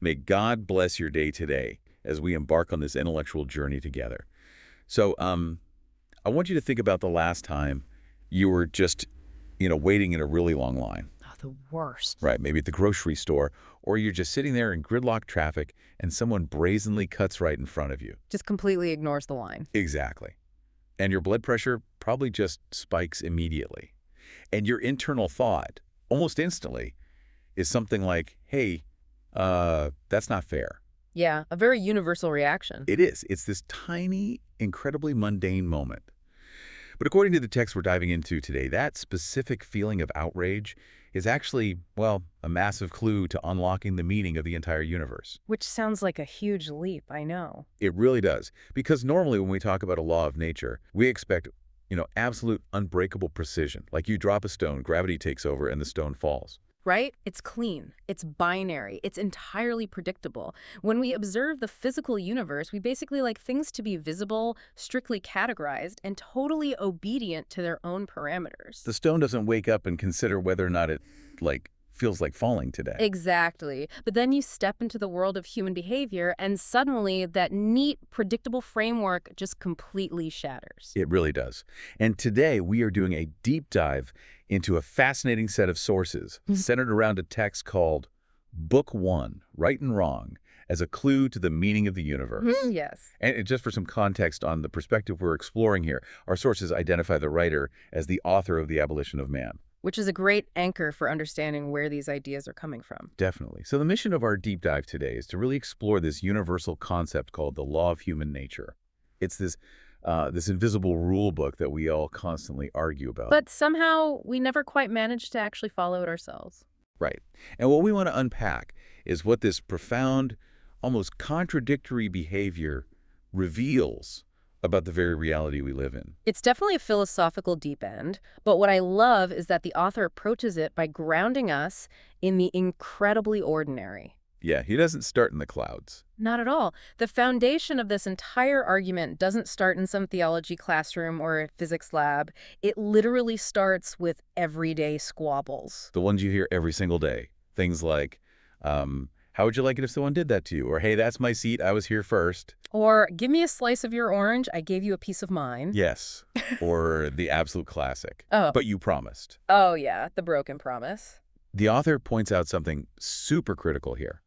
May God bless your day today as we embark on this intellectual journey together. So, I want you to think about the last time you were just, waiting in a really long line. Oh, the worst. Right, maybe at the grocery store, or you're just sitting there in gridlock traffic and someone brazenly cuts right in front of you. Just completely ignores the line. Exactly. And your blood pressure probably just spikes immediately. And your internal thought, almost instantly, is something like, hey, that's not fair. Yeah, a very universal reaction. It is. It's this tiny, incredibly mundane moment. But according to the text we're diving into today, that specific feeling of outrage is actually, well, a massive clue to unlocking the meaning of the entire universe. Which sounds like a huge leap, I know. It really does. Because normally when we talk about a law of nature, we expect, absolute unbreakable precision. Like you drop a stone, gravity takes over, and the stone falls. Right? It's clean. It's binary. It's entirely predictable. When we observe the physical universe, we basically like things to be visible, strictly categorized, and totally obedient to their own parameters. The stone doesn't wake up and consider whether or not it, feels like falling today. Exactly. But then you step into the world of human behavior, and suddenly that neat, predictable framework just completely shatters. It really does. And today we are doing a deep dive into a fascinating set of sources centered around a text called Book One, Right and Wrong, as a clue to the meaning of the universe. Yes. And just for some context on the perspective we're exploring here, our sources identify the writer as the author of The Abolition of Man. Which is a great anchor for understanding where these ideas are coming from. Definitely. So the mission of our deep dive today is to really explore this universal concept called the law of human nature. It's this invisible rule book that we all constantly argue about. But somehow we never quite managed to actually follow it ourselves. Right. And what we want to unpack is what this profound, almost contradictory behavior reveals about the very reality we live in. It's definitely a philosophical deep end, but what I love is that the author approaches it by grounding us in the incredibly ordinary. Yeah, he doesn't start in the clouds. Not at all. The foundation of this entire argument doesn't start in some theology classroom or a physics lab. It literally starts with everyday squabbles. The ones you hear every single day. Things like, how would you like it if someone did that to you? Or, hey, that's my seat, I was here first. Or, give me a slice of your orange, I gave you a piece of mine. Yes. Or the absolute classic. Oh. But you promised. Oh, yeah, the broken promise. The author points out something super critical here.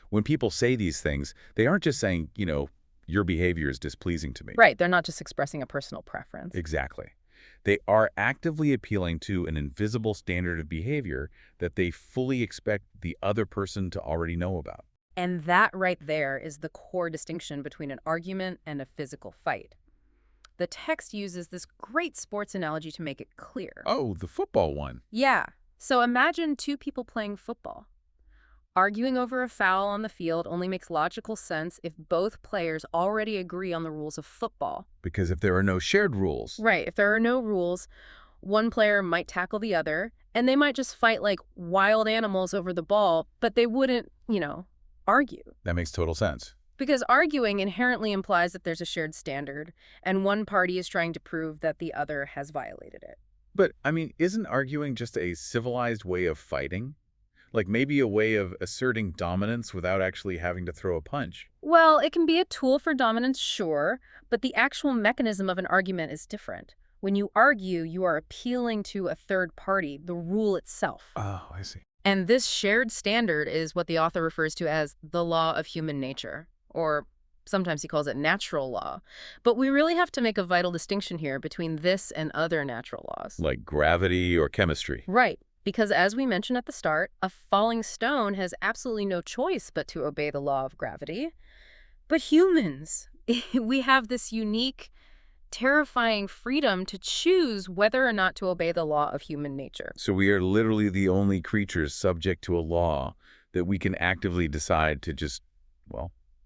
When people say these things, they aren't just saying, your behavior is displeasing to me. Right, they're not just expressing a personal preference. Exactly. They are actively appealing to an invisible standard of behavior that they fully expect the other person to already know about. And that right there is the core distinction between an argument and a physical fight. The text uses this great sports analogy to make it clear. Oh, the football one. Yeah. So imagine two people playing football. Arguing over a foul on the field only makes logical sense if both players already agree on the rules of football. Because if there are no shared rules. Right. If there are no rules, one player might tackle the other, and they might just fight like wild animals over the ball, but they wouldn't, argue. That makes total sense. Because arguing inherently implies that there's a shared standard, and one party is trying to prove that the other has violated it. But, isn't arguing just a civilized way of fighting? Like maybe a way of asserting dominance without actually having to throw a punch. Well, it can be a tool for dominance, sure, but the actual mechanism of an argument is different. When you argue, you are appealing to a third party, the rule itself. Oh, I see. And this shared standard is what the author refers to as the law of human nature, or sometimes he calls it natural law. But we really have to make a vital distinction here between this and other natural laws. Like gravity or chemistry. Right. Because as we mentioned at the start, a falling stone has absolutely no choice but to obey the law of gravity. But humans, we have this unique, terrifying freedom to choose whether or not to obey the law of human nature. So we are literally the only creatures subject to a law that we can actively decide to just,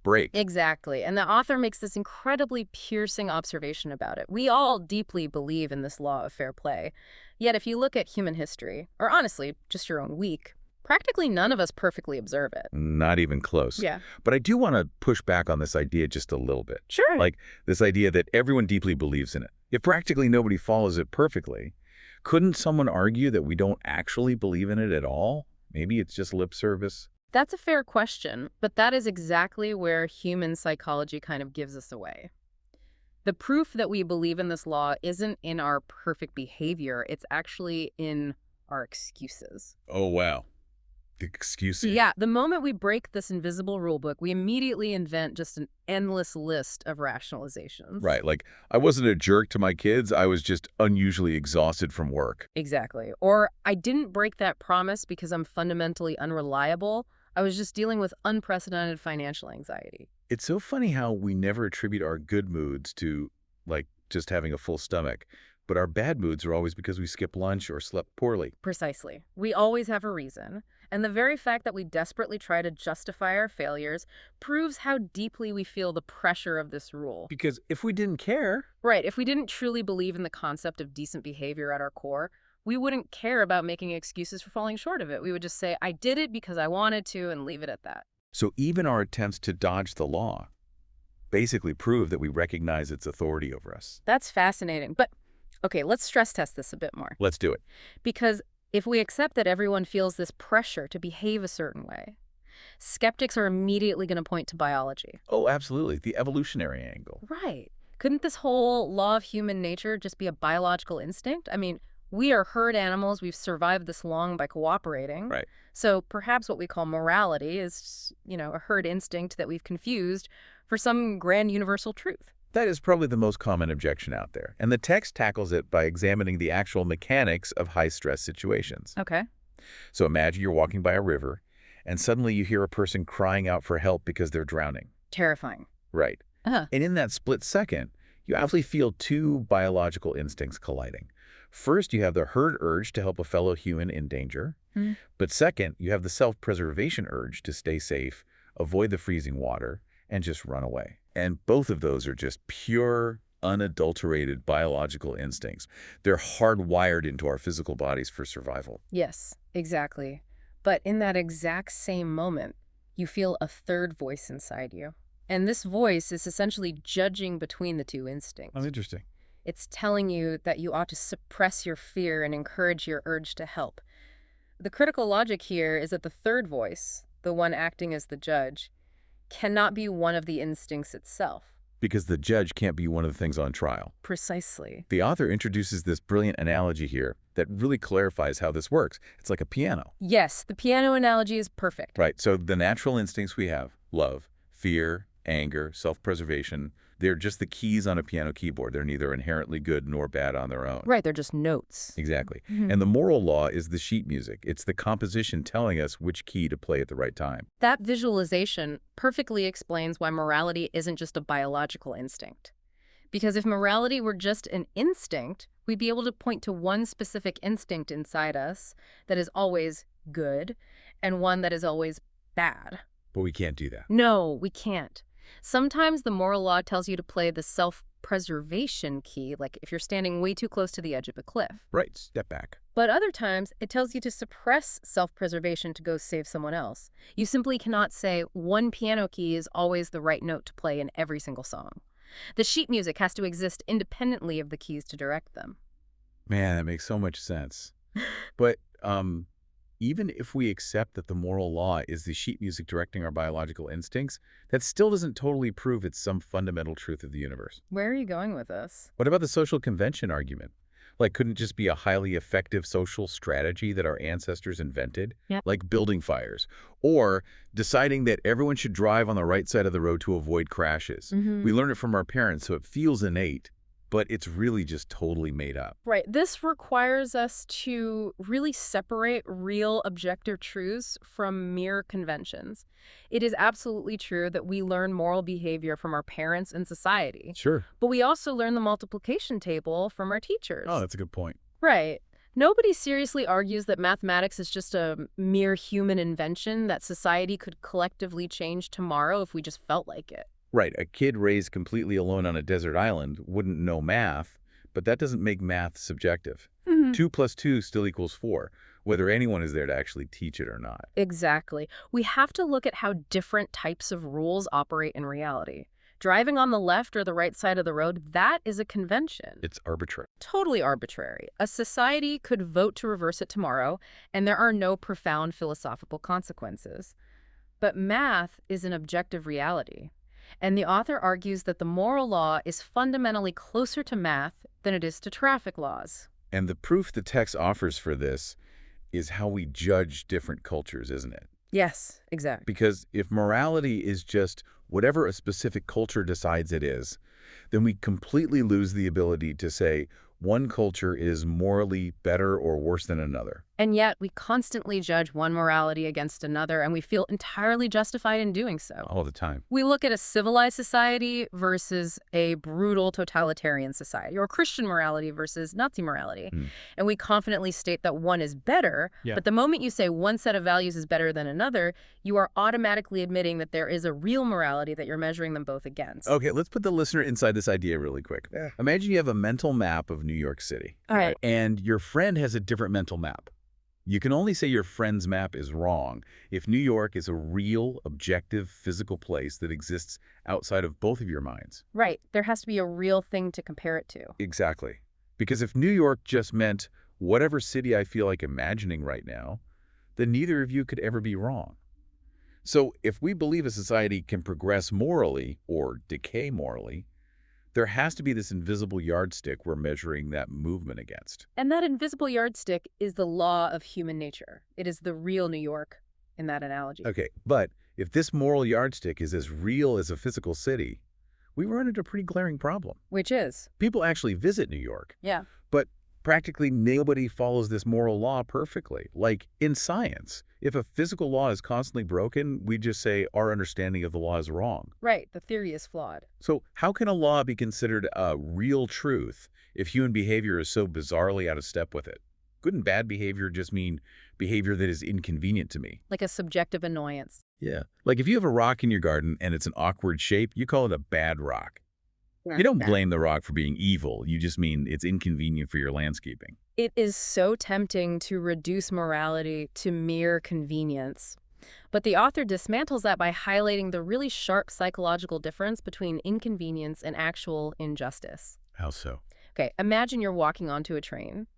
break. Exactly. And the author makes this incredibly piercing observation about it. We all deeply believe in this law of fair play. Yet if you look at human history, or honestly, just your own week, practically none of us perfectly observe it. Not even close. Yeah. But I do want to push back on this idea just a little bit. Sure. Like this idea that everyone deeply believes in it. If practically nobody follows it perfectly, couldn't someone argue that we don't actually believe in it at all? Maybe it's just lip service? That's a fair question, but that is exactly where human psychology kind of gives us away. The proof that we believe in this law isn't in our perfect behavior, it's actually in our excuses. Oh, wow. The excusing. Yeah, the moment we break this invisible rule book, we immediately invent just an endless list of rationalizations. Right, like, I wasn't a jerk to my kids, I was just unusually exhausted from work. Exactly. Or I didn't break that promise because I'm fundamentally unreliable. I was just dealing with unprecedented financial anxiety. It's so funny how we never attribute our good moods to, like, just having a full stomach, but our bad moods are always because we skipped lunch or slept poorly. Precisely. We always have a reason. And the very fact that we desperately try to justify our failures proves how deeply we feel the pressure of this rule. Because if we didn't care, Right, if we didn't truly believe in the concept of decent behavior at our core, we wouldn't care about making excuses for falling short of it. We would just say, I did it because I wanted to, and leave it at that. so even our attempts to dodge the law basically prove that we recognize its authority over us. That's fascinating. But, okay, let's stress test this a bit more. Let's do it. Because if we accept that everyone feels this pressure to behave a certain way, skeptics are immediately going to point to biology. Oh, absolutely. The evolutionary angle. Right. Couldn't this whole law of human nature just be a biological instinct? I mean, we are herd animals. We've survived this long by cooperating. Right. So perhaps what we call morality is, a herd instinct that we've confused for some grand universal truth. That is probably the most common objection out there, and the text tackles it by examining the actual mechanics of high-stress situations. Okay. So imagine you're walking by a river, and suddenly you hear a person crying out for help because they're drowning. Terrifying. Right. Uh-huh. And in that split second, you actually feel two biological instincts colliding. First, you have the herd urge to help a fellow human in danger. Hmm. But second, you have the self-preservation urge to stay safe, avoid the freezing water, and just run away. And both of those are just pure, unadulterated biological instincts. They're hardwired into our physical bodies for survival. Yes, exactly. But in that exact same moment, you feel a third voice inside you. And this voice is essentially judging between the two instincts. Oh, interesting. It's telling you that you ought to suppress your fear and encourage your urge to help. The critical logic here is that the third voice, the one acting as the judge, cannot be one of the instincts itself. Because the judge can't be one of the things on trial. Precisely. The author introduces this brilliant analogy here that really clarifies how this works. It's like a piano. Yes, the piano analogy is perfect. Right, so the natural instincts we have, love, fear, anger, self-preservation, they're just the keys on a piano keyboard. They're neither inherently good nor bad on their own. Right, they're just notes. Exactly. Mhm. And the moral law is the sheet music. It's the composition telling us which key to play at the right time. That visualization perfectly explains why morality isn't just a biological instinct. Because if morality were just an instinct, we'd be able to point to one specific instinct inside us that is always good and one that is always bad. But we can't do that. No, we can't. Sometimes the moral law tells you to play the self-preservation key, like if you're standing way too close to the edge of a cliff. Right, step back. But other times, it tells you to suppress self-preservation to go save someone else. You simply cannot say one piano key is always the right note to play in every single song. The sheet music has to exist independently of the keys to direct them. Man, that makes so much sense. But even if we accept that the moral law is the sheet music directing our biological instincts, that still doesn't totally prove it's some fundamental truth of the universe. Where are you going with this? What about the social convention argument? Like, couldn't it just be a highly effective social strategy that our ancestors invented? Yeah. Like building fires. Or deciding that everyone should drive on the right side of the road to avoid crashes. We learn it from our parents, so it feels innate, but it's really just totally made up. Right. This requires us to really separate real objective truths from mere conventions. It is absolutely true that we learn moral behavior from our parents and society, Sure. but we also learn the multiplication table from our teachers. Oh, that's a good point. Right. Nobody seriously argues that mathematics is just a mere human invention that society could collectively change tomorrow if we just felt like it. Right, a kid raised completely alone on a desert island wouldn't know math, but that doesn't make math subjective. 2 plus 2 still equals 4, whether anyone is there to actually teach it or not. Exactly. We have to look at how different types of rules operate in reality. Driving on the left or the right side of the road, that is a convention. It's arbitrary. Totally arbitrary. A society could vote to reverse it tomorrow, and there are no profound philosophical consequences. But math is an objective reality. And the author argues that the moral law is fundamentally closer to math than it is to traffic laws. And the proof the text offers for this is how we judge different cultures, isn't it? Yes, exactly. Because if morality is just whatever a specific culture decides it is, then we completely lose the ability to say one culture is morally better or worse than another. And yet we constantly judge one morality against another, and we feel entirely justified in doing so. All the time. We look at a civilized society versus a brutal totalitarian society, or Christian morality versus Nazi morality. And we confidently state that one is better, but the moment you say one set of values is better than another, you are automatically admitting that there is a real morality that you're measuring them both against. Okay, let's put the listener inside this idea really quick. Yeah. Imagine you have a mental map of New York City. All right. And your friend has a different mental map. You can only say your friend's map is wrong if New York is a real, objective, physical place that exists outside of both of your minds. Right. There has to be a real thing to compare it to. Exactly. Because if New York just meant whatever city I feel like imagining right now, then neither of you could ever be wrong. So if we believe a society can progress morally or decay morally, there has to be this invisible yardstick we're measuring that movement against. And that invisible yardstick is the law of human nature. It is the real New York in that analogy. Okay, but if this moral yardstick is as real as a physical city, we run into a pretty glaring problem. Which is? People actually visit New York. Yeah. But practically nobody follows this moral law perfectly. Like in science, if a physical law is constantly broken, we just say our understanding of the law is wrong. Right. The theory is flawed. So how can a law be considered a real truth if human behavior is so bizarrely out of step with it? Couldn't bad behavior just mean behavior that is inconvenient to me? Like a subjective annoyance. Yeah. Like if you have a rock in your garden and it's an awkward shape, you call it a bad rock. You don't blame the rock for being evil. You just mean it's inconvenient for your landscaping. It is so tempting to reduce morality to mere convenience. But the author dismantles that by highlighting the really sharp psychological difference between inconvenience and actual injustice. How so? Okay, imagine you're walking onto a train.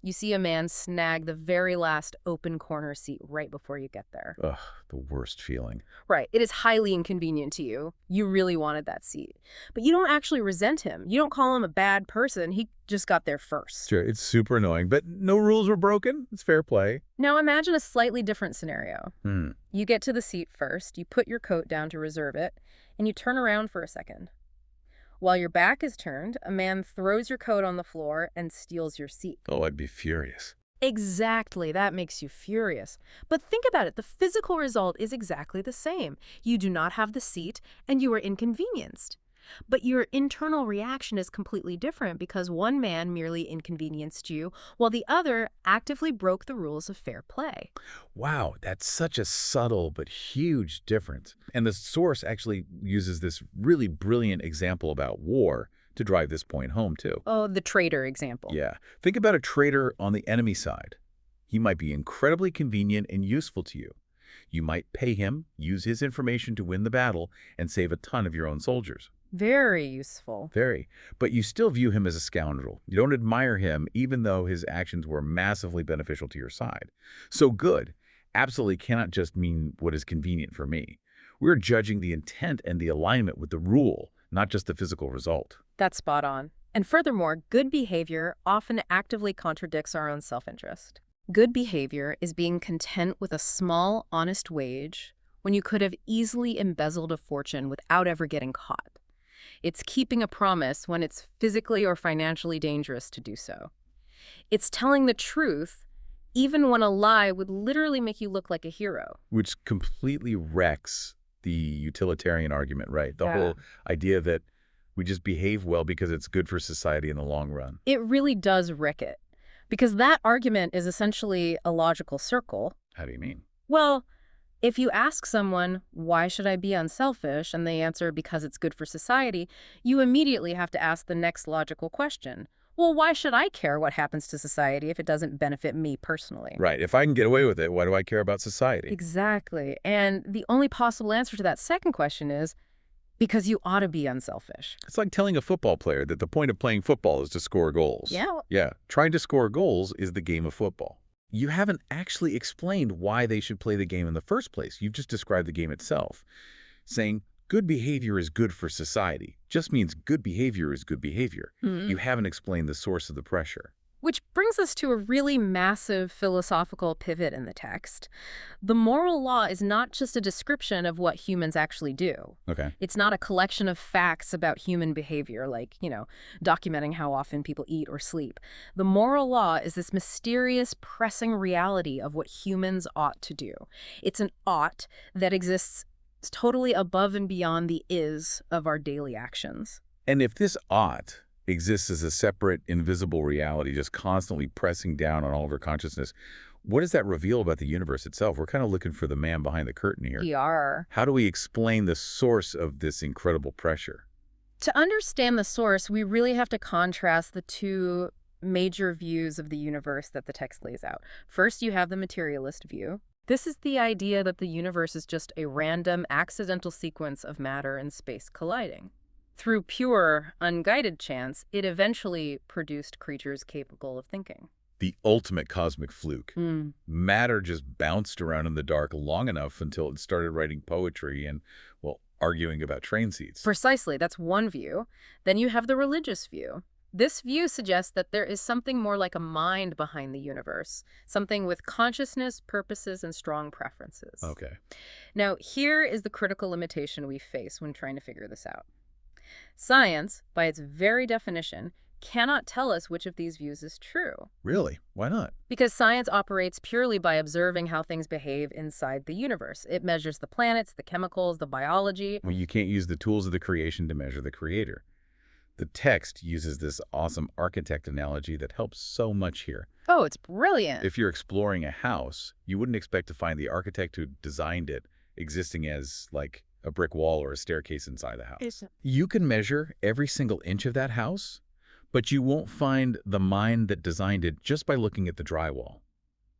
You see a man snag the very last open corner seat right before you get there. Ugh, the worst feeling. Right. It is highly inconvenient to you. You really wanted that seat. But you don't actually resent him. You don't call him a bad person. He just got there first. Sure, it's super annoying, but no rules were broken. It's fair play. Now imagine a slightly different scenario. You get to the seat first, you put your coat down to reserve it, and you turn around for a second. While your back is turned, a man throws your coat on the floor and steals your seat. Oh, I'd be furious. Exactly. That makes you furious. But think about it. The physical result is exactly the same. You do not have the seat, and you are inconvenienced. But your internal reaction is completely different because one man merely inconvenienced you, while the other actively broke the rules of fair play. Wow, that's such a subtle but huge difference. And the source actually uses this really brilliant example about war to drive this point home, too. Oh, the traitor example. Yeah. Think about a traitor on the enemy side. He might be incredibly convenient and useful to you. You might pay him, use his information to win the battle, and save a ton of your own soldiers. Very useful. Very. But you still view him as a scoundrel. You don't admire him, even though his actions were massively beneficial to your side. So good absolutely cannot just mean what is convenient for me. We're judging the intent and the alignment with the rule, not just the physical result. That's spot on. And furthermore, good behavior often actively contradicts our own self-interest. Good behavior is being content with a small, honest wage when you could have easily embezzled a fortune without ever getting caught. It's keeping a promise when it's physically or financially dangerous to do so. It's telling the truth even when a lie would literally make you look like a hero. Which completely wrecks the utilitarian argument, right? The whole idea that we just behave well because it's good for society in the long run. It really does wreck it. Because that argument is essentially a logical circle. How do you mean? Well, if you ask someone, why should I be unselfish, and they answer because it's good for society, you immediately have to ask the next logical question. Well, why should I care what happens to society if it doesn't benefit me personally? Right. If I can get away with it, why do I care about society? Exactly. And the only possible answer to that second question is because you ought to be unselfish. It's like telling a football player that the point of playing football is to score goals. Yeah. Yeah. Trying to score goals is the game of football. you haven't actually explained why they should play the game in the first place. You've just described the game itself, saying good behavior is good for society just means good behavior is good behavior. You haven't explained the source of the pressure. Which brings us to a really massive philosophical pivot in the text. The moral law is not just a description of what humans actually do. Okay. It's not a collection of facts about human behavior, like, documenting how often people eat or sleep. The moral law is this mysterious, pressing reality of what humans ought to do. It's an ought that exists totally above and beyond the is of our daily actions. And if this ought exists as a separate, invisible reality, just constantly pressing down on all of our consciousness, what does that reveal about the universe itself? We're kind of looking for the man behind the curtain here. We are. How do we explain the source of this incredible pressure? To understand the source, we really have to contrast the two major views of the universe that the text lays out. First, you have the materialist view. This is the idea that the universe is just a random, accidental sequence of matter and space colliding. Through pure, unguided chance, it eventually produced creatures capable of thinking. The ultimate cosmic fluke. Matter just bounced around in the dark long enough until it started writing poetry and, well, arguing about train seats. Precisely, that's one view. Then you have the religious view. This view suggests that there is something more like a mind behind the universe, something with consciousness, purposes, and strong preferences. Okay. Now, here is the critical limitation we face when trying to figure this out. Science, by its very definition, cannot tell us which of these views is true. Really? Why not? Because science operates purely by observing how things behave inside the universe. It measures the planets, the chemicals, the biology. Well, you can't use the tools of the creation to measure the creator. The text uses this awesome architect analogy that helps so much here. Oh, it's brilliant. If you're exploring a house, you wouldn't expect to find the architect who designed it existing as, like, a brick wall or a staircase inside the house. You can measure every single inch of that house, but you won't find the mind that designed it just by looking at the drywall.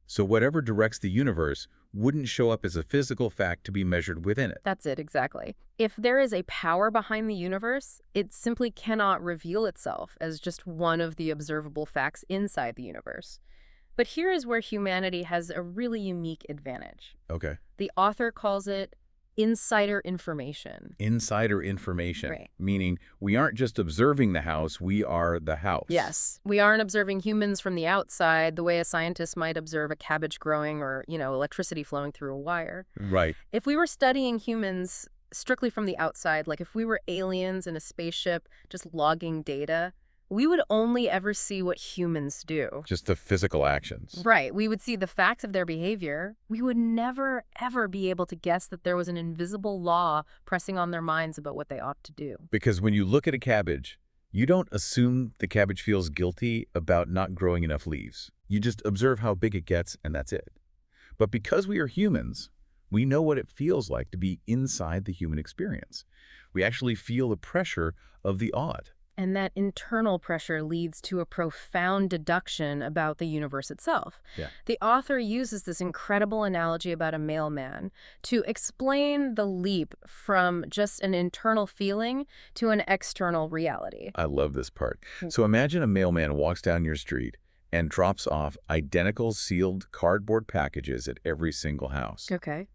So whatever directs the universe wouldn't show up as a physical fact to be measured within it. That's it, exactly. If there is a power behind the universe, it simply cannot reveal itself as just one of the observable facts inside the universe. But here is where humanity has a really unique advantage. Okay. The author calls it insider information. Insider information, Right. meaning we aren't just observing the house, we are the house. Yes, we aren't observing humans from the outside the way a scientist might observe a cabbage growing or, electricity flowing through a wire. Right. If we were studying humans strictly from the outside, like if we were aliens in a spaceship just logging data, we would only ever see what humans do. Just the physical actions. Right. We would see the facts of their behavior. We would never, ever be able to guess that there was an invisible law pressing on their minds about what they ought to do. Because when you look at a cabbage, you don't assume the cabbage feels guilty about not growing enough leaves. You just observe how big it gets, and that's it. But because we are humans, we know what it feels like to be inside the human experience. We actually feel the pressure of the odd. And that internal pressure leads to a profound deduction about the universe itself. Yeah. The author uses this incredible analogy about a mailman to explain the leap from just an internal feeling to an external reality. I love this part. So imagine a mailman walks down your street and drops off identical sealed cardboard packages at every single house. Okay.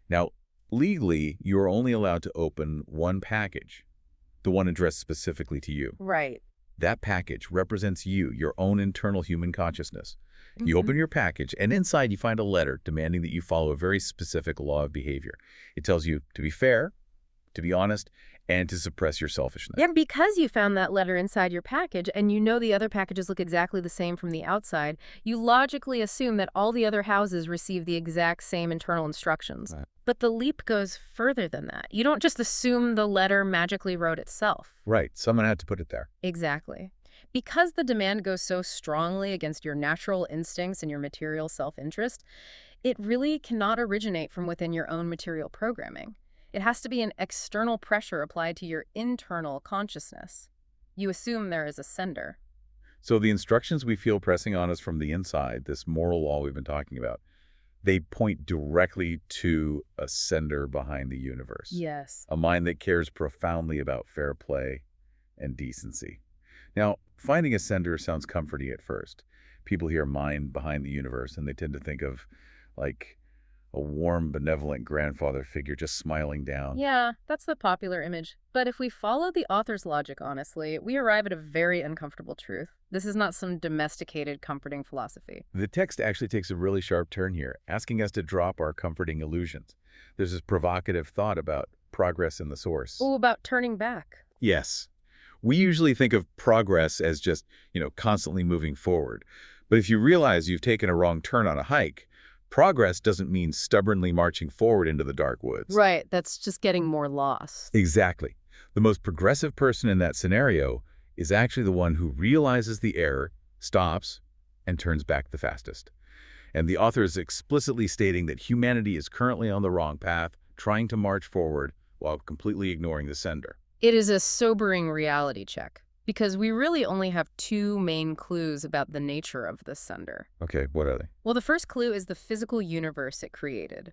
Now, legally, you are only allowed to open one package, the one addressed specifically to you. Right. That package represents you, your own internal human consciousness. You open your package, and inside you find a letter demanding that you follow a very specific law of behavior. It tells you to be fair, to be honest, and to suppress your selfishness. Yeah, because you found that letter inside your package and you know the other packages look exactly the same from the outside, you logically assume that all the other houses receive the exact same internal instructions. Right. But the leap goes further than that. You don't just assume the letter magically wrote itself. Right. Someone had to put it there. Exactly. Because the demand goes so strongly against your natural instincts and your material self-interest, it really cannot originate from within your own material programming. It has to be an external pressure applied to your internal consciousness. You assume there is a sender. So the instructions we feel pressing on us from the inside, this moral law we've been talking about, they point directly to a sender behind the universe. Yes. A mind that cares profoundly about fair play and decency. Now, finding a sender sounds comforting at first, people hear mind behind the universe, and they tend to think of, like, a warm, benevolent grandfather figure just smiling down. Yeah, that's the popular image. But if we follow the author's logic honestly, we arrive at a very uncomfortable truth. This is not some domesticated, comforting philosophy. The text actually takes a really sharp turn here, asking us to drop our comforting illusions. There's this provocative thought about progress in the source. Oh, about turning back. Yes. We usually think of progress as just, constantly moving forward. But if you realize you've taken a wrong turn on a hike, progress doesn't mean stubbornly marching forward into the dark woods. Right, that's just getting more lost. Exactly. The most progressive person in that scenario is actually the one who realizes the error, stops, and turns back the fastest. And the author is explicitly stating that humanity is currently on the wrong path, trying to march forward while completely ignoring the sender. It is a sobering reality check, because we really only have two main clues about the nature of this sender. Okay, what are they? Well, the first clue is the physical universe it created.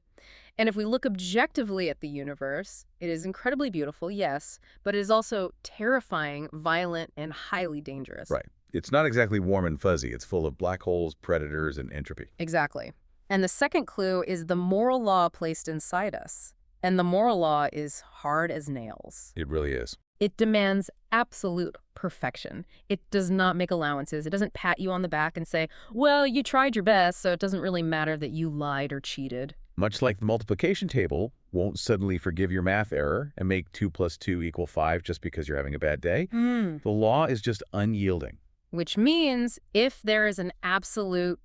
And if we look objectively at the universe, it is incredibly beautiful, yes, but it is also terrifying, violent, and highly dangerous. Right. It's not exactly warm and fuzzy. It's full of black holes, predators, and entropy. Exactly. And the second clue is the moral law placed inside us. And the moral law is hard as nails. It really is. It demands absolute perfection. It does not make allowances. It doesn't pat you on the back and say, well, you tried your best, so it doesn't really matter that you lied or cheated. Much like the multiplication table won't suddenly forgive your math error and make 2 + 2 = 5 just because you're having a bad day, the law is just unyielding. Which means if there is an absolute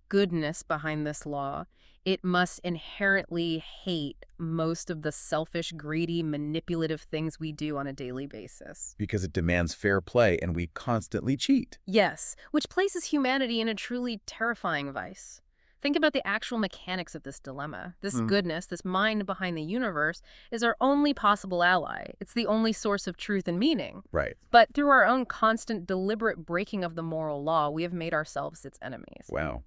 goodness behind this law, it must inherently hate most of the selfish, greedy, manipulative things we do on a daily basis. Because it demands fair play and we constantly cheat. Yes, which places humanity in a truly terrifying vice. Think about the actual mechanics of this dilemma. This goodness, this mind behind the universe, is our only possible ally. It's the only source of truth and meaning. Right. But through our own constant, deliberate breaking of the moral law, we have made ourselves its enemies. Wow.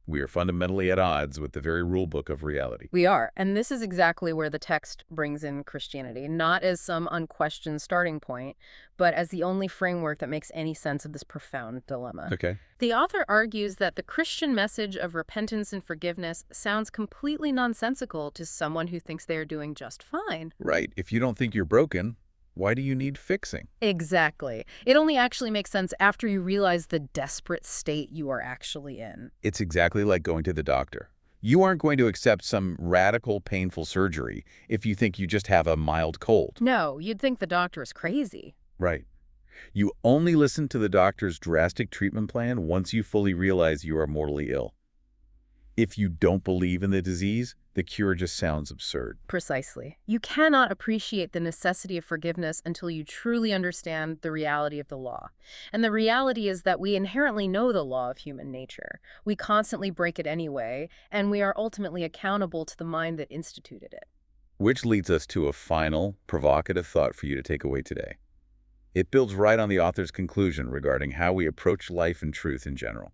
We are fundamentally at odds with the very rule book of reality. We are. And this is exactly where the text brings in Christianity, not as some unquestioned starting point, but as the only framework that makes any sense of this profound dilemma. Okay. The author argues that the Christian message of repentance and forgiveness sounds completely nonsensical to someone who thinks they are doing just fine. Right. If you don't think you're broken, why do you need fixing? Exactly. It only actually makes sense after you realize the desperate state you are actually in. It's exactly like going to the doctor. You aren't going to accept some radical, painful surgery if you think you just have a mild cold. No, you'd think the doctor is crazy. Right. You only listen to the doctor's drastic treatment plan once you fully realize you are mortally ill. If you don't believe in the disease, the cure just sounds absurd. Precisely. You cannot appreciate the necessity of forgiveness until you truly understand the reality of the law. And the reality is that we inherently know the law of human nature. We constantly break it anyway, and we are ultimately accountable to the mind that instituted it. Which leads us to a final, provocative thought for you to take away today. It builds right on the author's conclusion regarding how we approach life and truth in general.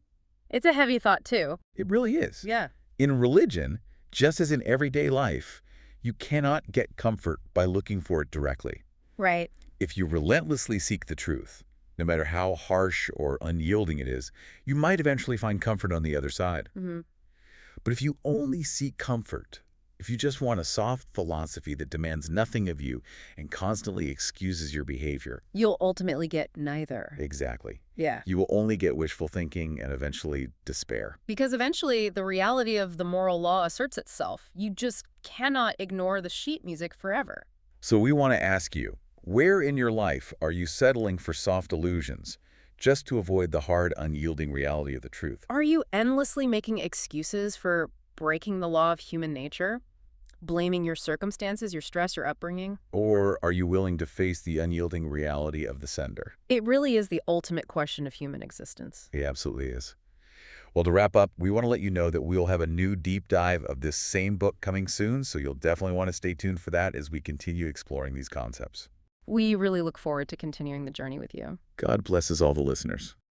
It's a heavy thought, too. It really is. Yeah. In religion, just as in everyday life, you cannot get comfort by looking for it directly. Right. If you relentlessly seek the truth, no matter how harsh or unyielding it is, you might eventually find comfort on the other side. But if you only seek comfort, if you just want a soft philosophy that demands nothing of you and constantly excuses your behavior, You'll ultimately get neither. exactly, Yeah. you will only get wishful thinking and eventually despair. Because eventually the reality of the moral law asserts itself. You just cannot ignore the sheet music forever. So we want to ask you, where in your life are you settling for soft illusions just to avoid the hard, unyielding reality of the truth? Are you endlessly making excuses for breaking the law of human nature? Blaming your circumstances, your stress, your upbringing? Or are you willing to face the unyielding reality of the sender? It really is the ultimate question of human existence. It absolutely is. Well, to wrap up, we want to let you know that we'll have a new deep dive of this same book coming soon, so you'll definitely want to stay tuned for that as we continue exploring these concepts. We really look forward to continuing the journey with you. God blesses all the listeners.